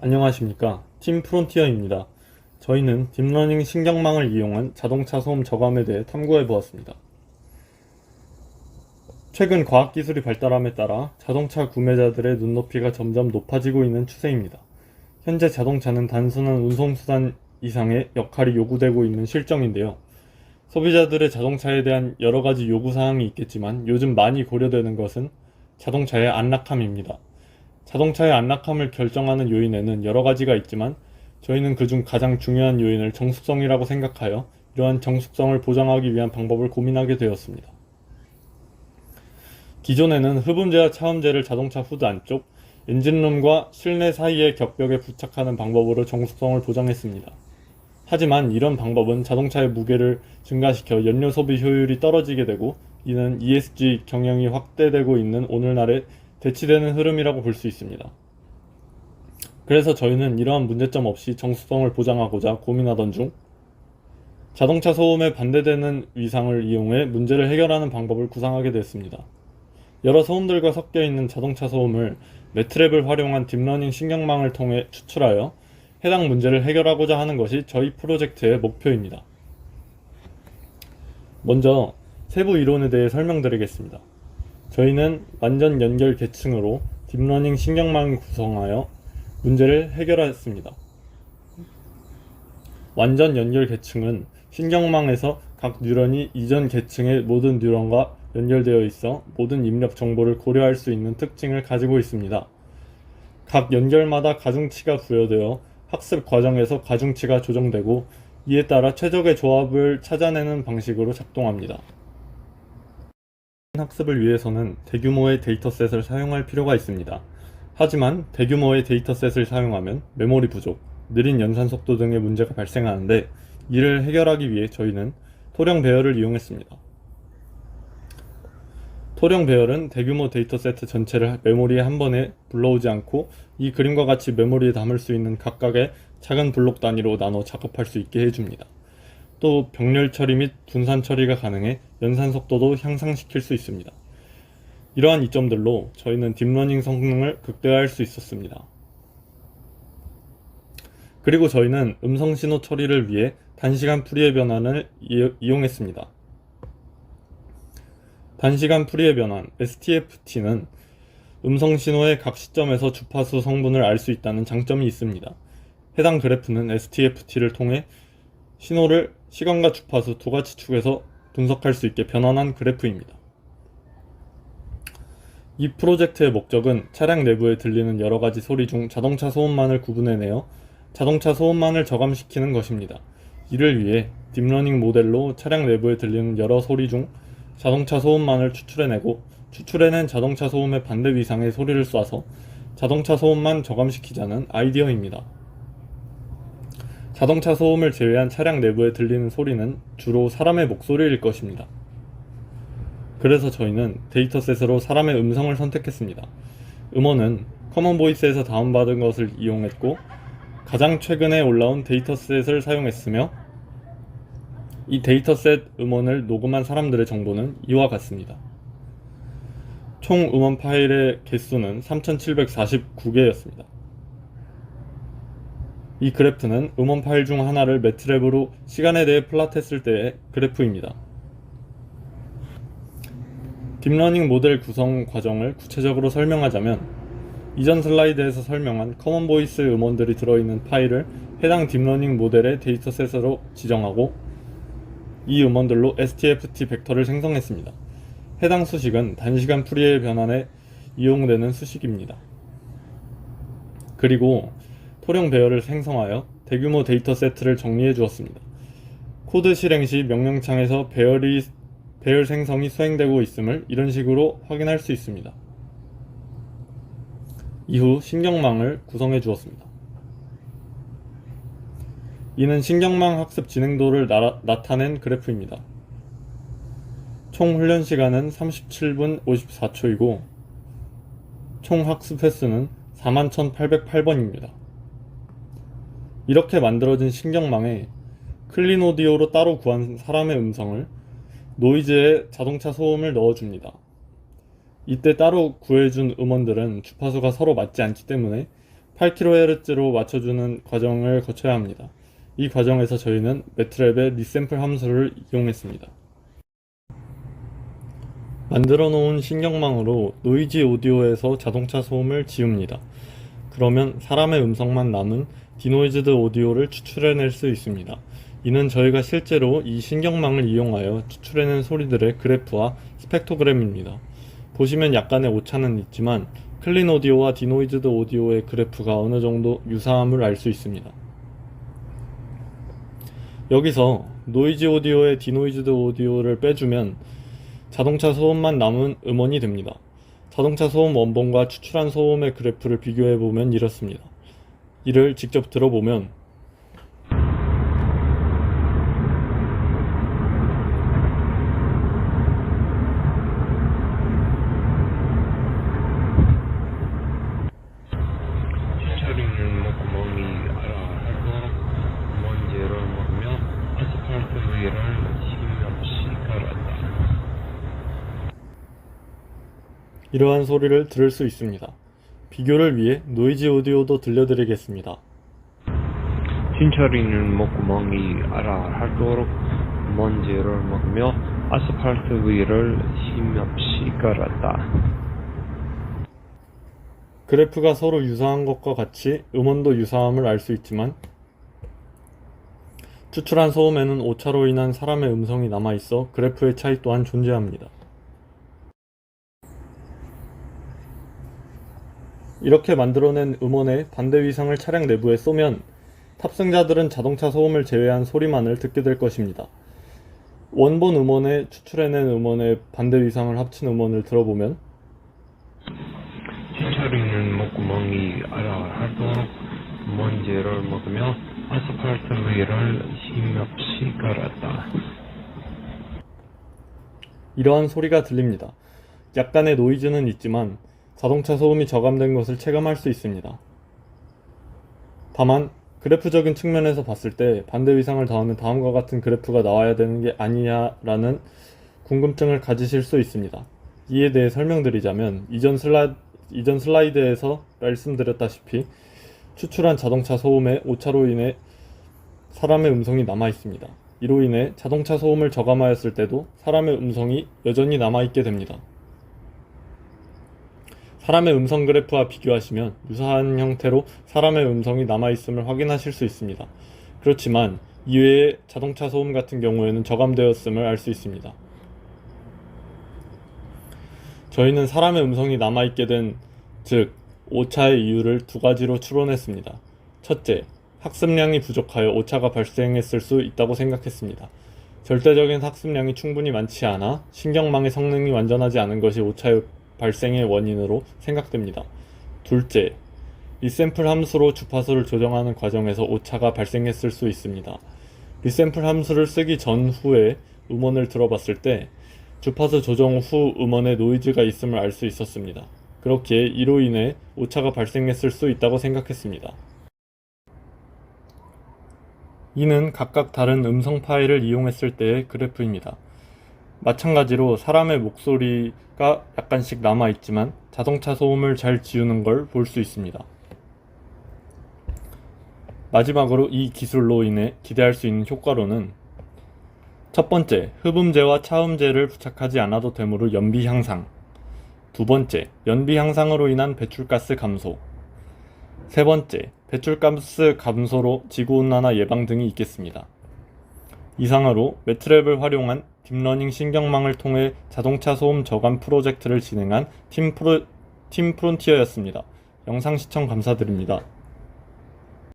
안녕하십니까. 팀 프론티어입니다. 저희는 딥러닝 신경망을 이용한 자동차 소음 저감에 대해 탐구해 보았습니다. 최근 과학기술이 발달함에 따라 자동차 구매자들의 눈높이가 점점 높아지고 있는 추세입니다. 현재 자동차는 단순한 운송수단 이상의 역할이 요구되고 있는 실정인데요. 소비자들의 자동차에 대한 여러 가지 요구사항이 있겠지만 요즘 많이 고려되는 것은 자동차의 안락함입니다. 자동차의 안락함을 결정하는 요인에는 여러 가지가 있지만 저희는 그중 가장 중요한 요인을 정숙성이라고 생각하여 이러한 정숙성을 보장하기 위한 방법을 고민하게 되었습니다. 기존에는 흡음재와 차음재를 자동차 후드 안쪽, 엔진룸과 실내 사이의 격벽에 부착하는 방법으로 정숙성을 보장했습니다. 하지만 이런 방법은 자동차의 무게를 증가시켜 연료 소비 효율이 떨어지게 되고 이는 ESG 경영이 확대되고 있는 오늘날의 대치되는 흐름이라고 볼 수 있습니다. 그래서 저희는 이러한 문제점 없이 정수성을 보장하고자 고민하던 중 자동차 소음에 반대되는 위상을 이용해 문제를 해결하는 방법을 구상하게 됐습니다. 여러 소음들과 섞여 있는 자동차 소음을 매트랩을 활용한 딥러닝 신경망을 통해 추출하여 해당 문제를 해결하고자 하는 것이 저희 프로젝트의 목표입니다. 먼저 세부 이론에 대해 설명드리겠습니다. 저희는 완전 연결 계층으로 딥러닝 신경망을 구성하여 문제를 해결했습니다. 완전 연결 계층은 신경망에서 각 뉴런이 이전 계층의 모든 뉴런과 연결되어 있어 모든 입력 정보를 고려할 수 있는 특징을 가지고 있습니다. 각 연결마다 가중치가 부여되어 학습 과정에서 가중치가 조정되고 이에 따라 최적의 조합을 찾아내는 방식으로 작동합니다. 학습을 위해서는 대규모의 데이터셋을 사용할 필요가 있습니다. 하지만 대규모의 데이터셋을 사용하면 메모리 부족, 느린 연산 속도 등의 문제가 발생하는데 이를 해결하기 위해 저희는 토령 배열을 이용했습니다. 토령 배열은 대규모 데이터세트 전체를 메모리에 한 번에 불러오지 않고 이 그림과 같이 메모리에 담을 수 있는 각각의 작은 블록 단위로 나눠 작업할 수 있게 해줍니다. 또 병렬 처리 및 분산 처리가 가능해 연산 속도도 향상시킬 수 있습니다. 이러한 이점들로 저희는 딥러닝 성능을 극대화할 수 있었습니다. 그리고 저희는 음성 신호 처리를 위해 단시간 풀이의 변환을 이용했습니다. 단시간 풀이의 변환 STFT는 음성 신호의 각 시점에서 주파수 성분을 알 수 있다는 장점이 있습니다. 해당 그래프는 STFT를 통해 신호를 시간과 주파수 두 가지 축에서 분석할 수 있게 변환한 그래프입니다. 이 프로젝트의 목적은 차량 내부에 들리는 여러 가지 소리 중 자동차 소음만을 구분해내어 자동차 소음만을 저감시키는 것입니다. 이를 위해 딥러닝 모델로 차량 내부에 들리는 여러 소리 중 자동차 소음만을 추출해내고 추출해낸 자동차 소음의 반대 위상의 소리를 쏴서 자동차 소음만 저감시키자는 아이디어입니다. 자동차 소음을 제외한 차량 내부에 들리는 소리는 주로 사람의 목소리일 것입니다. 그래서 저희는 데이터셋으로 사람의 음성을 선택했습니다. 음원은 커먼 보이스에서 다운받은 것을 이용했고 가장 최근에 올라온 데이터셋을 사용했으며 이 데이터셋 음원을 녹음한 사람들의 정보는 이와 같습니다. 총 음원 파일의 개수는 3749개였습니다. 이 그래프는 음원 파일 중 하나를 매트랩으로 시간에 대해 플롯했을 때의 그래프입니다. 딥러닝 모델 구성 과정을 구체적으로 설명하자면 이전 슬라이드에서 설명한 커먼 보이스 음원들이 들어있는 파일을 해당 딥러닝 모델의 데이터셋으로 지정하고 이 음원들로 STFT 벡터를 생성했습니다. 해당 수식은 단시간 풀이의 변환에 이용되는 수식입니다. 그리고 토령 배열을 생성하여 대규모 데이터세트를 정리해 주었습니다. 코드 실행 시 명령창에서 배열 생성이 수행되고 있음을 이런 식으로 확인할 수 있습니다. 이후 신경망을 구성해 주었습니다. 이는 신경망 학습 진행도를 나타낸 그래프입니다. 총 훈련 시간은 37분 54초이고 총 학습 횟수는 41,808번입니다. 이렇게 만들어진 신경망에 클린 오디오로 따로 구한 사람의 음성을 노이즈에 자동차 소음을 넣어줍니다. 이때 따로 구해준 음원들은 주파수가 서로 맞지 않기 때문에 8kHz로 맞춰주는 과정을 거쳐야 합니다. 이 과정에서 저희는 매트랩의 리샘플 함수를 이용했습니다. 만들어 놓은 신경망으로 노이지 오디오에서 자동차 소음을 지웁니다. 그러면 사람의 음성만 남은 디노이즈드 오디오를 추출해낼 수 있습니다. 이는 저희가 실제로 이 신경망을 이용하여 추출해낸 소리들의 그래프와 스펙토그램입니다. 보시면 약간의 오차는 있지만 클린 오디오와 디노이즈드 오디오의 그래프가 어느 정도 유사함을 알 수 있습니다. 여기서 노이지 오디오의 디노이즈드 오디오를 빼주면 자동차 소음만 남은 음원이 됩니다. 자동차 소음 원본과 추출한 소음의 그래프를 비교해보면 이렇습니다. 이를 직접 들어보면 주차리는 목구멍이 알아하고 먼지를 먹으며 아스팔트 위를 힘없이 걸었다. 이러한 소리를 들을 수 있습니다. 비교를 위해 노이지 오디오도 들려드리겠습니다. 진철이는 목구멍이 알아하도록 먼지를 먹으며 아스팔트 위를 힘없이 걸었다. 그래프가 서로 유사한 것과 같이 음원도 유사함을 알 수 있지만 추출한 소음에는 오차로 인한 사람의 음성이 남아있어 그래프의 차이 또한 존재합니다. 이렇게 만들어낸 음원의 반대 위상을 차량 내부에 쏘면 탑승자들은 자동차 소음을 제외한 소리만을 듣게 될 것입니다. 원본 음원에 추출해낸 음원의 반대 위상을 합친 음원을 들어보면 진철이는 목구멍이 알아하도록 먼지를 먹으며 아스팔트 위를 힘없이 걸었다. 이러한 소리가 들립니다. 약간의 노이즈는 있지만 자동차 소음이 저감된 것을 체감할 수 있습니다. 다만 그래프적인 측면에서 봤을 때 반대 위상을 더하면 다음과 같은 그래프가 나와야 되는 게 아니냐라는 궁금증을 가지실 수 있습니다. 이에 대해 설명드리자면 이전 슬라이드에서 말씀드렸다시피 추출한 자동차 소음의 오차로 인해 사람의 음성이 남아 있습니다. 이로 인해 자동차 소음을 저감하였을 때도 사람의 음성이 여전히 남아있게 됩니다. 사람의 음성 그래프와 비교하시면 유사한 형태로 사람의 음성이 남아있음을 확인하실 수 있습니다. 그렇지만 이외에 자동차 소음 같은 경우에는 저감되었음을 알 수 있습니다. 저희는 사람의 음성이 남아있게 된, 즉 오차의 이유를 두 가지로 추론했습니다. 첫째, 학습량이 부족하여 오차가 발생했을 수 있다고 생각했습니다. 절대적인 학습량이 충분히 많지 않아 신경망의 성능이 완전하지 않은 것이 오차의 발생의 원인으로 생각됩니다. 둘째, 리샘플 함수로 주파수를 조정하는 과정에서 오차가 발생했을 수 있습니다. 리샘플 함수를 쓰기 전후에 음원을 들어봤을 때 주파수 조정 후 음원에 노이즈가 있음을 알 수 있었습니다. 그렇기에 이로 인해 오차가 발생했을 수 있다고 생각했습니다. 이는 각각 다른 음성 파일을 이용했을 때의 그래프입니다. 마찬가지로 사람의 목소리가 약간씩 남아있지만 자동차 소음을 잘 지우는 걸 볼 수 있습니다. 마지막으로 이 기술로 인해 기대할 수 있는 효과로는 첫 번째, 흡음재와 차음재를 부착하지 않아도 되므로 연비 향상. 두 번째, 연비 향상으로 인한 배출가스 감소. 세 번째, 배출가스 감소로 지구온난화 예방 등이 있겠습니다. 이상으로 매트랩을 활용한 딥러닝 신경망을 통해 자동차 소음 저감 프로젝트를 진행한 팀 프론티어였습니다. 영상 시청 감사드립니다.